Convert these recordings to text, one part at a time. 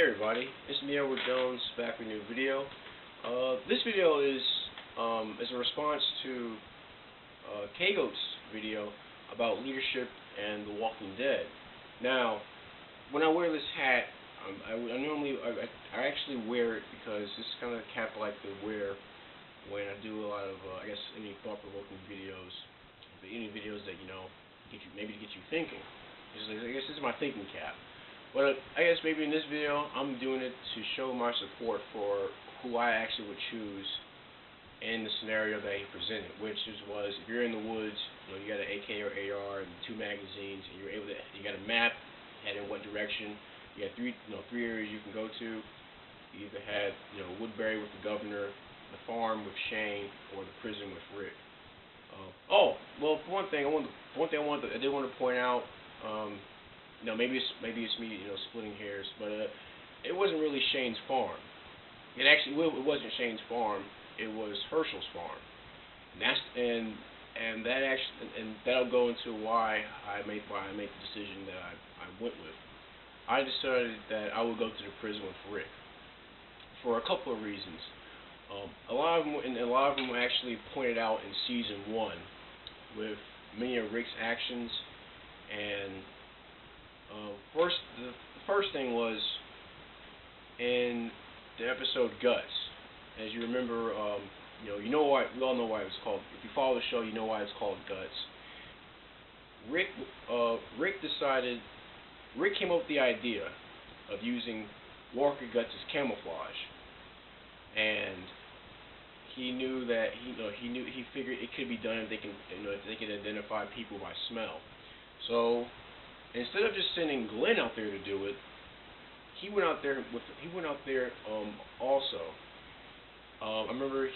Hey everybody, it's me, Edward Jones, back with a new video. This video is a response to Kgoat's video about leadership and The Walking Dead. Now, when I wear this hat, I actually wear it because this is kind of the cap I like to wear when I do a lot of any thought-provoking videos, any videos that maybe get you thinking. I guess this is my thinking cap. But I guess maybe in this video, I'm doing it to show my support for who I actually would choose in the scenario that he presented, which was if you're in the woods, you got an AK or AR and 2 magazines, and you got a map, head in what direction. You got three areas you can go to. You either had Woodbury with the governor, the farm with Shane, or the prison with Rick. For one thing, I did want to point out. Maybe it's me, splitting hairs, but it wasn't really Shane's farm. It wasn't Shane's farm. It was Herschel's farm, and that'll go into why I made the decision that I went with. I decided that I would go to the prison with Rick for a couple of reasons. A lot of them were actually pointed out in season 1 with many of Rick's actions. And the first thing was in the episode Guts. As you remember, we all know why it was called. If you follow the show, you know why it's called Guts. Rick came up with the idea of using Walker Guts as camouflage, and he knew that he figured it could be done if they can identify people by smell. So instead of just sending Glenn out there to do it, he went out there also. I remember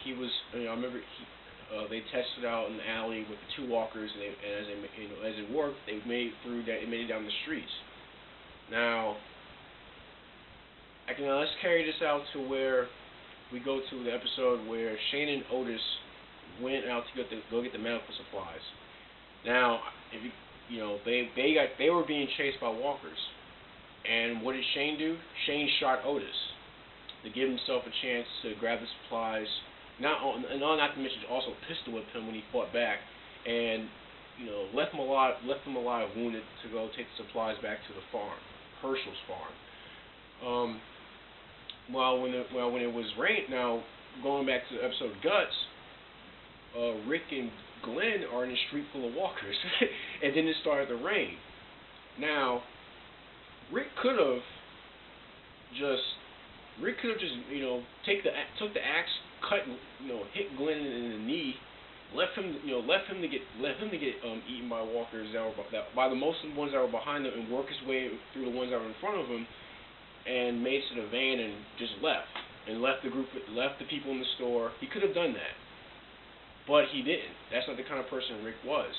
they tested out in the alley with the 2 walkers, and as it worked, they made it down the streets. Now, let's carry this out to where we go to the episode where Shane and Otis went out to go get the medical supplies. Now, they were being chased by walkers, and what did Shane do? Shane shot Otis to give himself a chance to grab the supplies. Not to mention also pistol whipped him when he fought back, and left him alive wounded to go take the supplies back to the farm, Herschel's farm. When it was rain. Now going back to the episode Guts, Rick and Glenn are in a street full of walkers, and then it started to rain. Now, Rick could have just took the axe, hit Glenn in the knee, left him to get eaten by walkers by the most of the ones that were behind him, and work his way through the ones that were in front of him, and made it to the van and just left the people in the store. He could have done that. But he didn't. That's not the kind of person Rick was.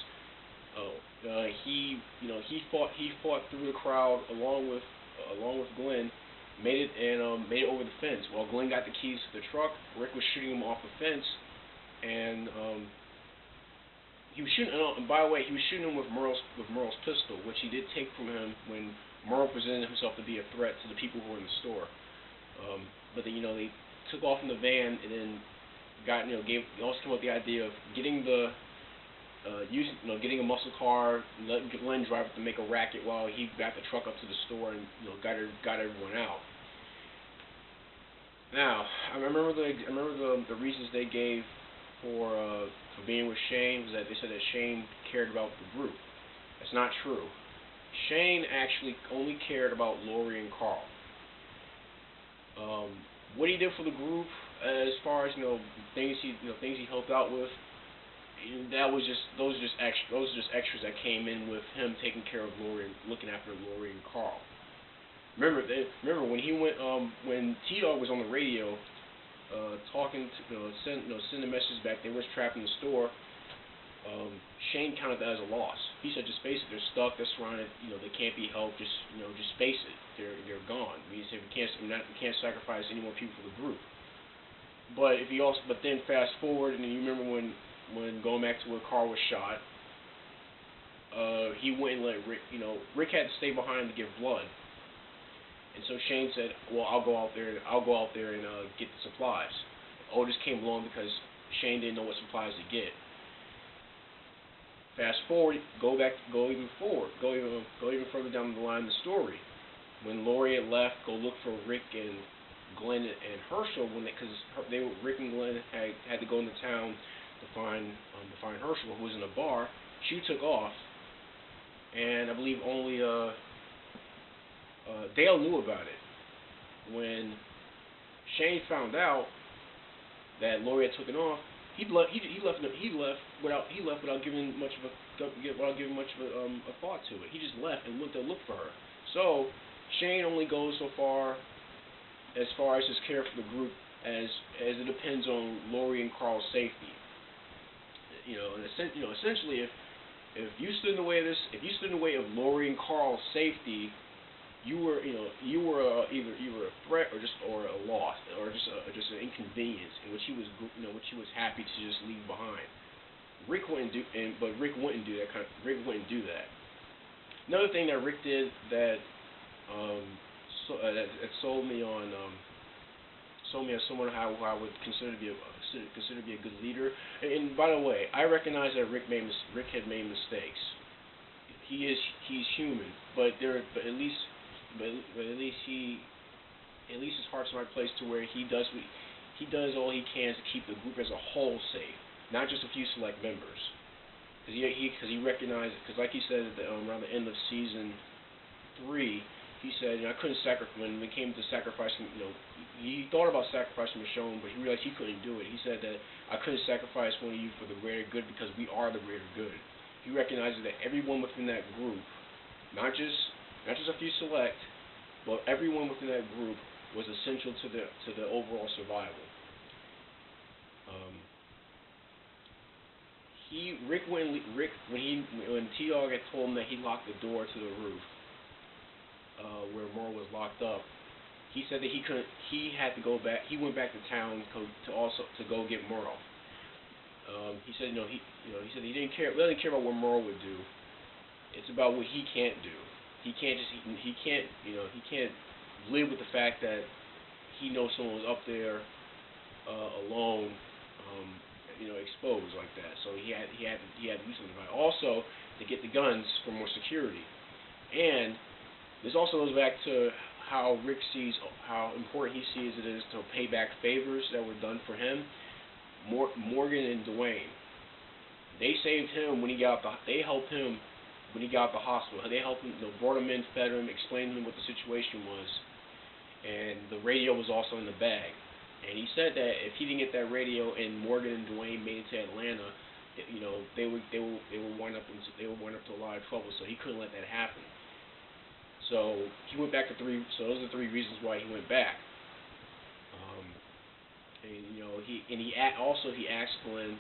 He fought through the crowd along with Glenn, made it over the fence. While Glenn got the keys to the truck, Rick was shooting him off the fence, and he was shooting. And by the way, he was shooting him with Merle's pistol, which he did take from him when Merle presented himself to be a threat to the people who were in the store. But they took off in the van, and then also came up with the idea of getting getting a muscle car, letting Glenn drive it to make a racket while he got the truck up to the store and got everyone out. Now, I remember the reasons they gave for being with Shane was that they said that Shane cared about the group. That's not true. Shane actually only cared about Lori and Carl. What he did for the group, as far as things he helped out with, those are just extras that came in with him taking care of Lori, looking after Lori and Carl. Remember when he went when T-Dog was on the radio, talking to sending messages back. They was trapped in the store. Shane counted that as a loss. He said, just face it, they're stuck, they're surrounded, they can't be helped, just face it, they're gone. He said we can't sacrifice any more people for the group. But then fast forward, and then you remember when going back to where Carl was shot, he went and let Rick, Rick had to stay behind to give blood. And so Shane said, "Well, I'll go out there and get the supplies." Otis came along because Shane didn't know what supplies to get. Fast forward, go even further down the line in the story. When Lori had left, go look for Rick and Glenn and Herschel because Rick and Glenn had to go into town to find Herschel, who was in a bar. She took off, and I believe only Dale knew about it. When Shane found out that Lori had taken off, he left without giving much of a thought to it. He just left and went to look for her. So Shane only goes so far as his care for the group as it depends on Lori and Carl's safety. Essentially, if you stood in the way of Lori and Carl's safety, you were either a threat or a loss or just an inconvenience in which he was happy to just leave behind. Rick wouldn't do that. Another thing that Rick did that sold me as someone who I would consider to be a good leader. And by the way, I recognize that Rick had made mistakes. He's human, but at least his heart's in the right place to where he does all he can to keep the group as a whole safe, not just a few select members. Because he recognized, because like he said around the end of season 3, he said, I couldn't sacrifice when it came to sacrificing. He thought about sacrificing Michonne, but he realized he couldn't do it. He said that I couldn't sacrifice one of you for the greater good because we are the greater good. He recognizes that everyone within that group, not just a few select, but everyone within that group was essential to the overall survival. When T-Dog had told him that he locked the door to the roof, where Merle was locked up, he said that he had to go back. He went back to town to go get Merle. He said he said he didn't care about what Merle would do. It's about what he can't do. He can't live with the fact that he knows someone was up there alone, exposed like that. So he had to do something about it. Also, to get the guns for more security. And this also goes back to how Rick sees how important he sees it is to pay back favors that were done for him. Morgan and Dwayne, they saved him when he got they helped him when he got out the hospital. They helped him, brought him in, fed him, explained to him what the situation was, and the radio was also in the bag. And he said that if he didn't get that radio and Morgan and Dwayne made it to Atlanta, they would wind up to a lot of trouble. So he couldn't let that happen. So he went back to 3. So those are 3 reasons why he went back. He asked Glenn.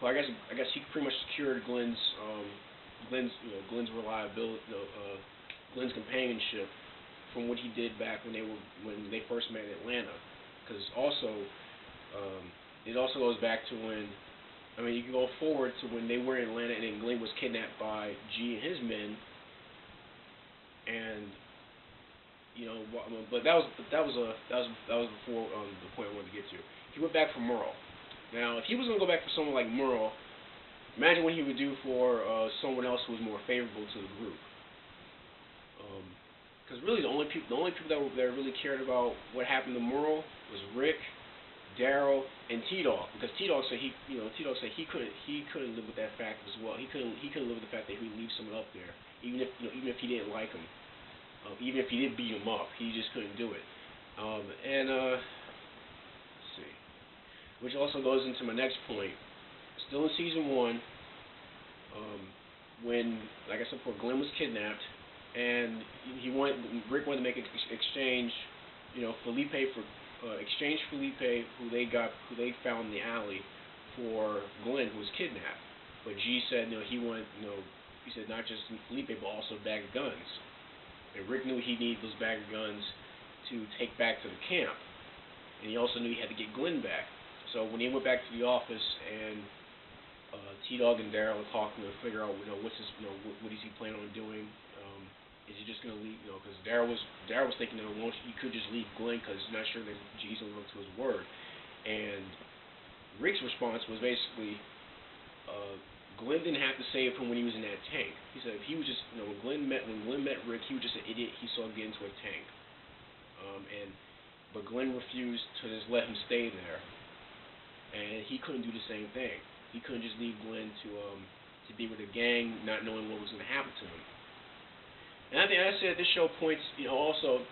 Well, I guess he pretty much secured Glenn's reliability, Glenn's companionship from what he did back when they first met in Atlanta. Because it also goes back to when, you can go forward to when they were in Atlanta and then Glenn was kidnapped by G and his men. And but that was before the point I wanted to get to. He went back for Merle. Now, if he was going to go back for someone like Merle, imagine what he would do for someone else who was more favorable to the group. Because really, the only people that really cared about what happened to Merle was Rick, Daryl, and T-Dog. Because T-Dog said he couldn't live with that fact as well. He couldn't live with the fact that he would leave someone up there, even if he didn't like him. Even if he did beat him up, he just couldn't do it. Let's see. Which also goes into my next point. Still in season 1, when, like I said before, Glenn was kidnapped, and Rick wanted to make an exchange, exchange Felipe, who they found in the alley, for Glenn, who was kidnapped. But G said, he said not just Felipe, but also a bag of guns. And Rick knew he needed those bag of guns to take back to the camp. And he also knew he had to get Glenn back. So when he went back to the office and T-Dog and Daryl were talking to figure out, what is he planning on doing? Is he just going to leave, because Daryl was thinking that he could just leave Glenn because he's not sure that G's gonna look to his word. And Rick's response was basically, Glenn didn't have to save him when he was in that tank. He said if he was just, when Glenn met Rick, he was just an idiot he saw get into a tank. But Glenn refused to just let him stay there, and he couldn't do the same thing. He couldn't just leave Glenn to be with a gang, not knowing what was going to happen to him. And I think I said this show points, also,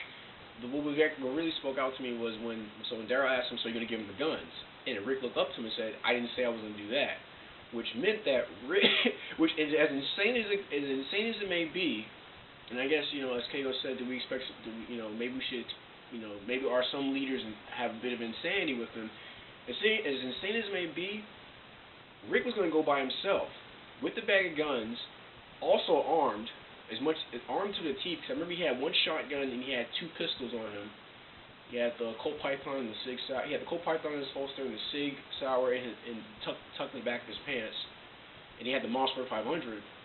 what really spoke out to me was when Daryl asked him, so you're going to give him the guns? And Rick looked up to him and said, I didn't say I was going to do that. Which meant that Rick, which is as insane as it may be, and I guess, as Kgoat said, do we expect, maybe we should, maybe are some leaders have a bit of insanity with them. As insane as it may be, Rick was going to go by himself with the bag of guns, also armed, armed to the teeth. Because I remember he had one shotgun and he had two pistols on him. He had the Colt Python and the Sig Sauer. He had the Colt Python in his holster and the Sig Sauer tucked in the back of his pants. And he had the Mossberg 500.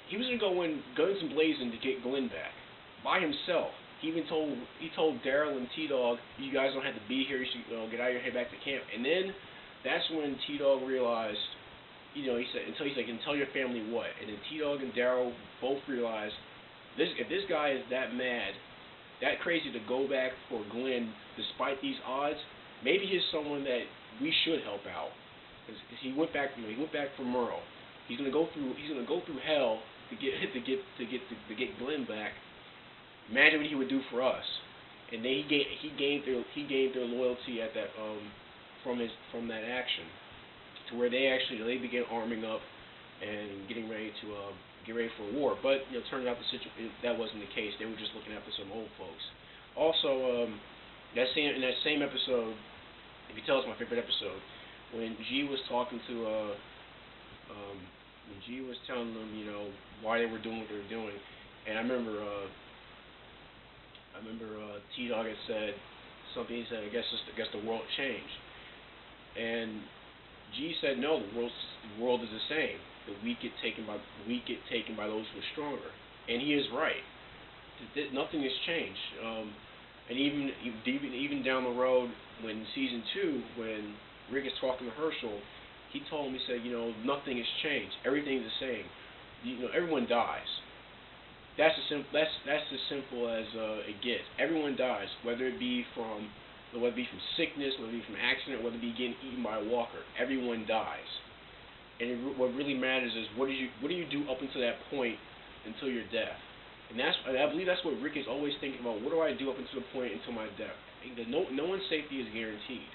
He was going to go in guns and blazing to get Glenn back by himself. He even told Daryl and T-Dog, you guys don't have to be here. You should get out of here, head back to camp. And then that's when T-Dog realized, he said, and tell your family what. And then T-Dog and Daryl both realized, if this guy is that mad, that crazy to go back for Glenn despite these odds, maybe he's someone that we should help out. Because he went back, for Merle. He's gonna go through hell to get Glenn back. Imagine what he would do for us. And then he gained their loyalty at that from that action, to where they began arming up and getting ready for war. But turned out that wasn't the case. They were just looking after some old folks. Also, in that same episode, if you tell us my favorite episode, when G was talking to when G was telling them why they were doing what they were doing, and I remember T-Dog had said something. He said, I guess the world changed, and G said, no, the world is the same. The weak get taken by those who are stronger, and he is right. Nothing has changed, and even down the road, when season 2, when Rick is talking to Herschel, he told him, he said, nothing has changed. Everything's the same. Everyone dies. That's as simple as it gets. Everyone dies, whether it be from sickness, whether it be from accident, whether it be getting eaten by a walker. Everyone dies. And what really matters is what do you do up until that point, until your death. And I believe that's what Rick is always thinking about. What do I do up until the point until my death? No one's safety is guaranteed.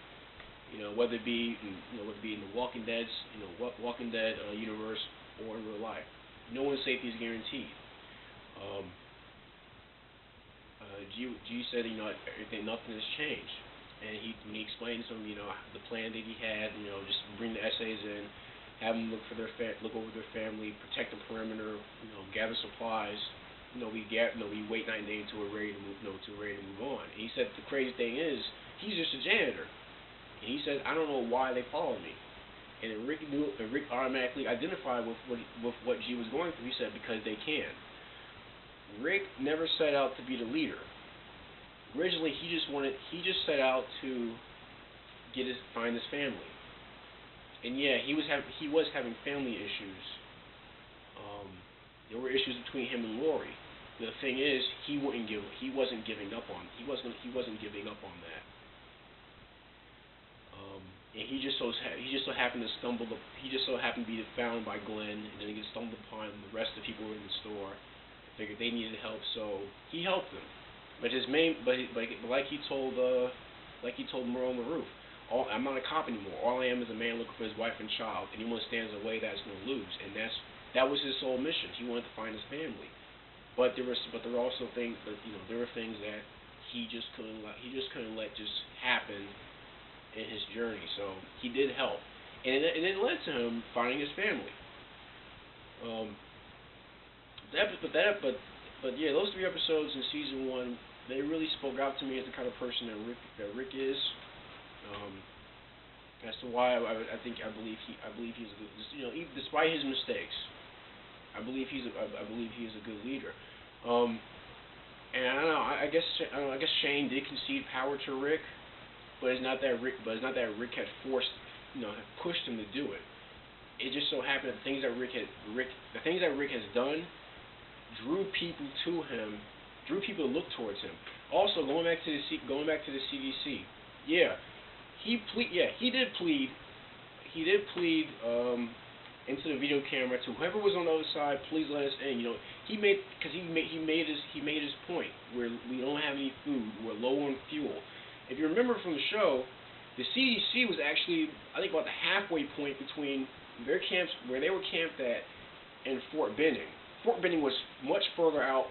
Whether it be in the Walking Dead universe or in real life, no one's safety is guaranteed. G said, nothing has changed, and when he explained to him, the plan that he had, just bring the essays in, have them look over their family, protect the perimeter, gather supplies. We wait 9 days until we're ready to move on. And he said the crazy thing is, he's just a janitor, and he said, I don't know why they follow me. And Rick automatically identified with what G was going through. He said because they can. Rick never set out to be the leader. Originally, he just set out to find his family. And yeah, he was having family issues. There were issues between him and Lori. The thing is, he wasn't giving up on that. And he just so happened to be found by Glenn, and then he stumbled upon the rest of the people in the store. Figured they needed help, so he helped them. But like he told Merle on the roof, I'm not a cop anymore. All I am is a man looking for his wife and child. Anyone who stands in the way, that's going to lose. And that was his sole mission. He wanted to find his family. But there were also things, there were things that he just couldn't let just happen in his journey. So he did help, and it led to him finding his family. But yeah, those 3 episodes in season 1, they really spoke out to me as the kind of person that Rick is. As to why I believe he's a good, even despite his mistakes, I believe he's a good leader. And And I don't know. I guess Shane did concede power to Rick, but it's not that Rick had forced, had pushed him to do it. It just so happened that the things that Rick has done, drew people to him, drew people to look towards him. Also, going back to the CDC, yeah, he did plead, into the video camera to whoever was on the other side, please let us in. He made his point where we don't have any food, we're low on fuel. If you remember from the show, the CDC was actually, I think, about the halfway point between their camps, where they were camped at, and Fort Benning. Fort Benning was much further out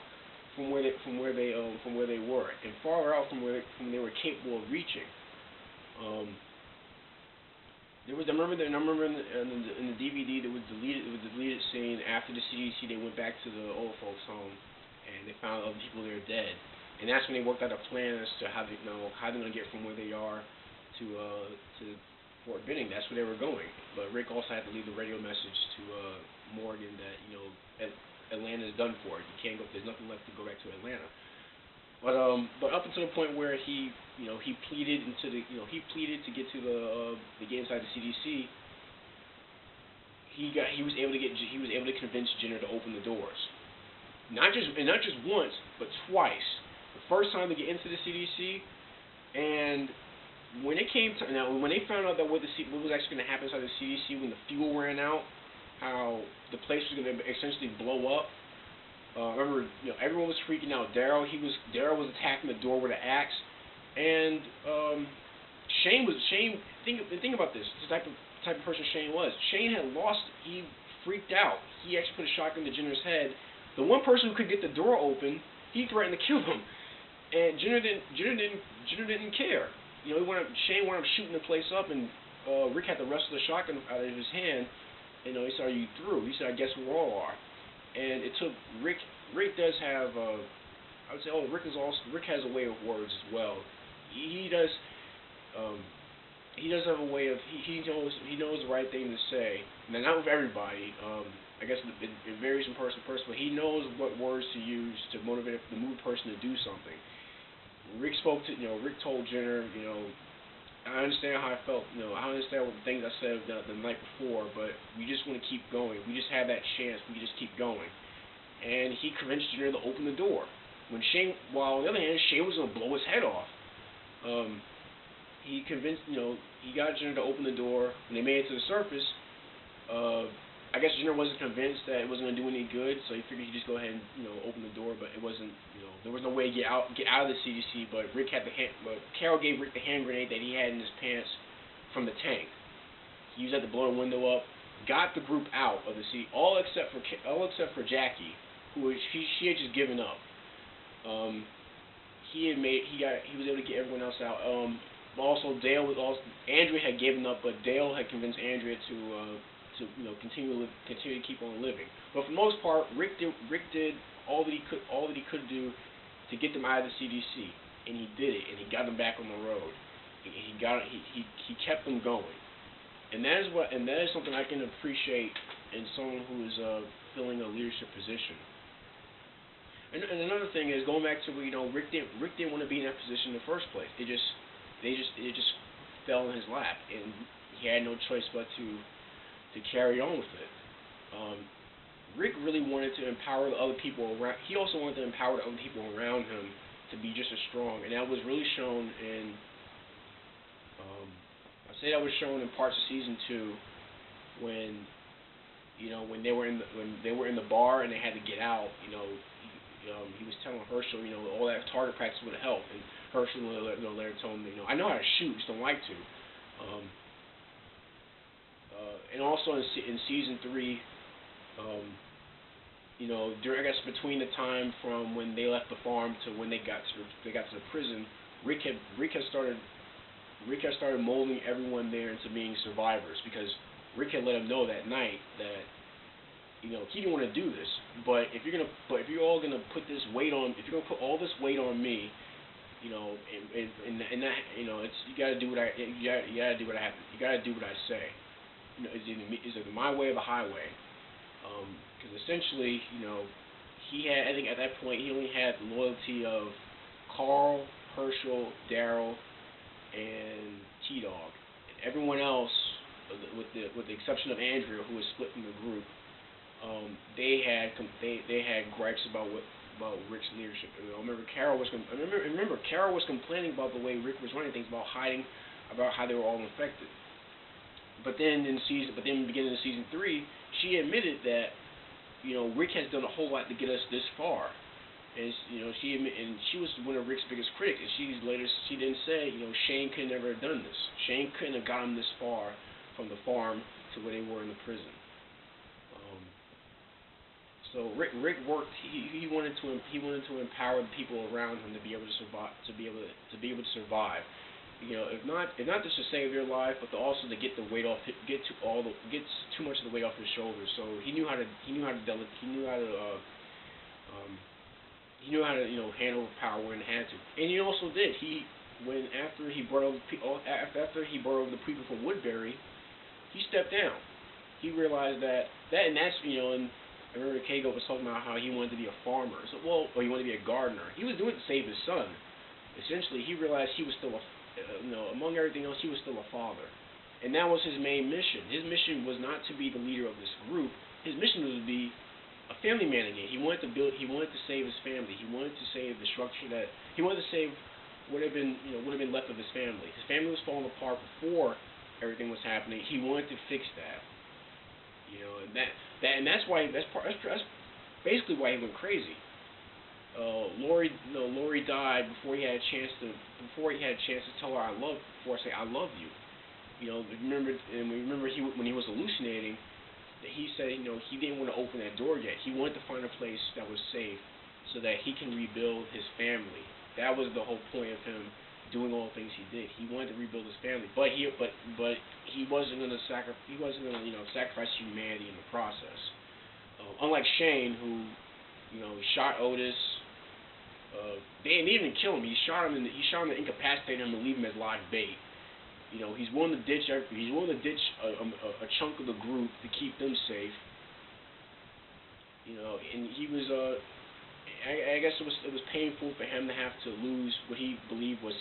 from where they were, and farther out from where they were capable of reaching. I remember in the DVD there was deleted scene after the CDC. They went back to the old folks' home, and they found other people there dead. And that's when they worked out a plan as to how they're gonna get from where they are to Fort Benning. That's where they were going. But Rick also had to leave the radio message to Morgan that Atlanta is done for. You can't go. There's nothing left to go back to Atlanta. But up until the point where he pleaded to get to get inside the CDC. He was able to convince Jenner to open the doors. Not just once, but twice. The first time to get into the CDC, and when they found out that what was actually going to happen inside the CDC when the fuel ran out, how the place was going to essentially blow up. Remember, everyone was freaking out. Daryl was attacking the door with an axe, and Shane. Think about this. The type of person Shane was. Shane had lost. He freaked out. He actually put a shotgun to Jenner's head. The one person who could get the door open, he threatened to kill him, and Jenner didn't care. Shane wound up shooting the place up, and Rick had the rest of the shotgun out of his hand. He said, "Are you through?" He said, "I guess we all are." And it took Rick. Rick does have, I would say, Rick has a way of words as well. He does have a way of he knows the right thing to say. Now, not with everybody. I guess it varies from person to person, but he knows what words to use to motivate the mood person to do something. Rick told Jenner, I understand how I felt, I understand what the things I said the night before, but we just want to keep going. We just have that chance. We just keep going. And he convinced Jenner to open the door. While on the other hand, Shane was going to blow his head off. He got Jenner to open the door. When they made it to the surface, I guess Jenner wasn't convinced that it wasn't going to do any good, so he figured he'd just go ahead and open the door. But it wasn't, there was no way to get out of the CDC. But Carol gave Rick the hand grenade that he had in his pants from the tank. He used that to blow the window up, got the group out of the CDC, all except for Jackie, she had just given up. He was able to get everyone else out. Also, Andrea had given up, but Dale had convinced Andrea to continue to keep on living. But for the most part, Rick did all that he could do to get them out of the CDC, and he did it, and he got them back on the road. He kept them going, and that is something I can appreciate in someone who is filling a leadership position. And another thing is, going back to Rick didn't want to be in that position in the first place. It just fell in his lap, and he had no choice but to carry on with it. Rick really wanted to empower the other people around. He also wanted to empower the other people around him to be just as strong, and that was really shown in. I'd say that was shown in parts of season 2, when they were in the bar and they had to get out. He was telling Herschel, all that target practice would have helped, and Herschel later told him, I know how to shoot, just don't like to. And also in season 3, I guess between the time from when they left the farm to when they got to the prison, Rick had started molding everyone there into being survivors, because Rick had let him know that night that he didn't want to do this, but if you're all gonna put this weight on, if you're gonna put all this weight on me, and that you gotta do what I say. Is it my way or the highway? Because essentially, he had, I think at that point, he only had the loyalty of Carl, Herschel, Daryl, and T-Dog. And everyone else, with the exception of Andrea, who was split from the group, they had gripes about Rick's leadership. I remember Carol was complaining about the way Rick was running things, about hiding, about how they were all infected. But then beginning of season 3, she admitted that Rick has done a whole lot to get us this far, and she was one of Rick's biggest critics. And she then said Shane could never have done this. Shane couldn't have gotten this far from the farm to where they were in the prison. So Rick worked. He wanted to empower the people around him to be able to survive. If not just to save their life, but also to get the weight off, get too much of the weight off his shoulders. So he knew how to hand over power when it had to, and he also did. After he brought over the people from Woodbury, he stepped down. He realized and I remember Kgoat was talking about how he wanted to be a farmer. So, or he wanted to be a gardener. He was doing it to save his son. Essentially, he realized he was still among everything else, he was still a father. And that was his main mission. His mission was not to be the leader of this group. His mission was to be a family man again. He wanted to save his family. He wanted to save the structure he wanted to save what had been left of his family. His family was falling apart before everything was happening. He wanted to fix that. And that's basically why he went crazy. Lori died before he had a chance to tell her before I say I love you. Remember when he was hallucinating, that he said he didn't want to open that door yet. He wanted to find a place that was safe so that he can rebuild his family. That was the whole point of him doing all the things he did. He wanted to rebuild his family, but he wasn't going to sacrifice humanity in the process. Unlike Shane, who he shot Otis. They didn't even kill him. He shot him and incapacitated him and leave him as live bait. He's willing to ditch a chunk of the group to keep them safe. And he was I guess it was painful for him to have to lose what he believed was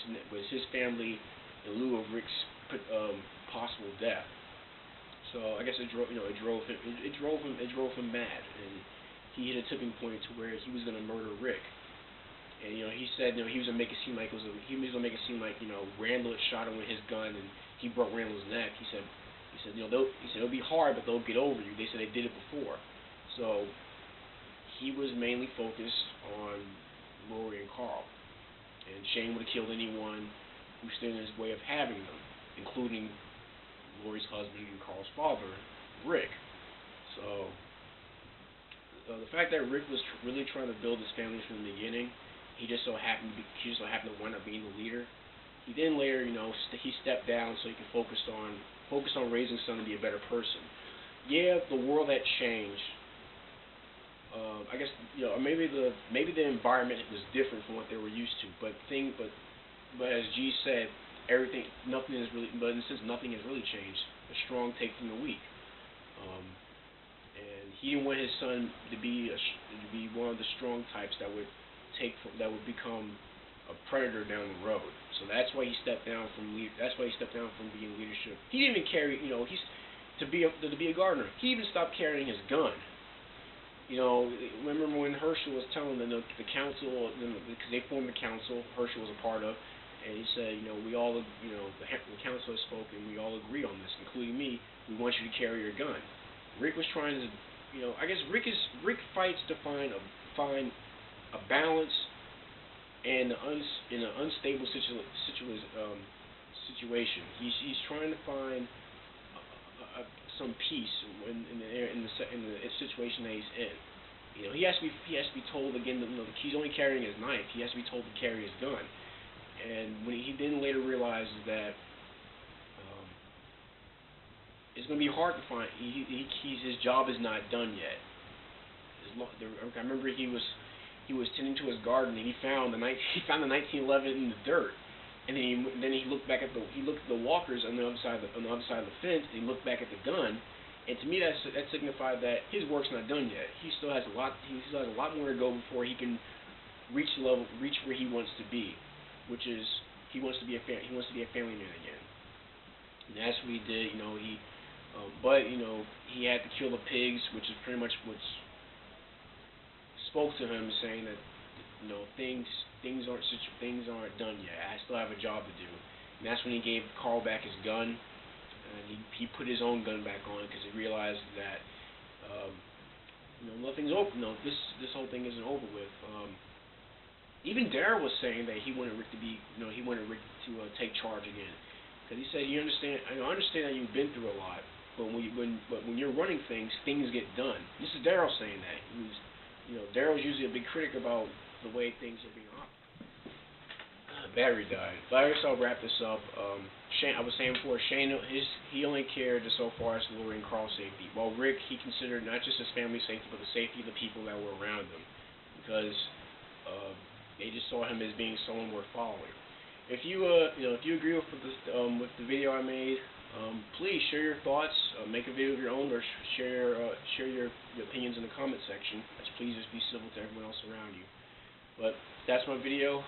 his family in lieu of Rick's possible death. So I guess it drove him mad, and he hit a tipping point to where he was going to murder Rick. And he said he was going to make it seem like Randall had shot him with his gun and he broke Randall's neck. He said it'll be hard, but they'll get over you. They said they did it before. So he was mainly focused on Lori and Carl. And Shane would have killed anyone who stood in his way of having them, including Lori's husband and Carl's father, Rick. So the fact that Rick was really trying to build his family from the beginning, he just so happened to wind up being the leader. He then later, he stepped down so he could focus on raising his son to be a better person. Yeah, the world had changed. I guess maybe the environment was different from what they were used to, but as G said, nothing has really changed. The strong take from the weak, and he didn't want his son to be one of the strong types that would become a predator down the road. So that's why he stepped down from being leadership. He didn't even carry, to be a gardener. He even stopped carrying his gun. Remember when Herschel was telling them the council, because they formed the council, Herschel was a part of, and he said, we all, the council has spoken, we all agree on this, including me. We want you to carry your gun. Rick was trying to, I guess Rick fights to find a balance in an unstable situation. He's trying to find some peace in the situation that he's in. He has to be told again that he's only carrying his knife. He has to be told to carry his gun. And when he then later realizes that it's going to be hard to find, his job is not done yet. I remember he was tending to his garden and he found the 1911 in the dirt. And then he looked at the walkers on the other side of the fence, and he looked back at the gun, And to me, that signified that his work's not done yet. He still has a lot. He still has a lot more to go before he can reach where he wants to be, which is he wants to be a family man again. And that's what he did. But he had to kill the pigs, which is pretty much what spoke to him, saying that things aren't done yet. I still have a job to do. And that's when he gave Carl back his gun, and he put his own gun back on because he realized that nothing's over. This whole thing isn't over with. Even Daryl was saying that he wanted Rick to take charge again, because he said, I understand that you've been through a lot, but when you're running things get done. This is Daryl saying that. Daryl's usually a big critic about the way things are being operated. Battery died. But I guess I'll wrap this up. Shane, I was saying before, Shane, he only cared so far as lowering Carl's safety. While Rick, he considered not just his family's safety, but the safety of the people that were around him, because they just saw him as being someone worth following. If you agree with the video I made, please share your thoughts. Make a video of your own, or share your opinions in the comment section. Please just be civil to everyone else around you. But that's my video.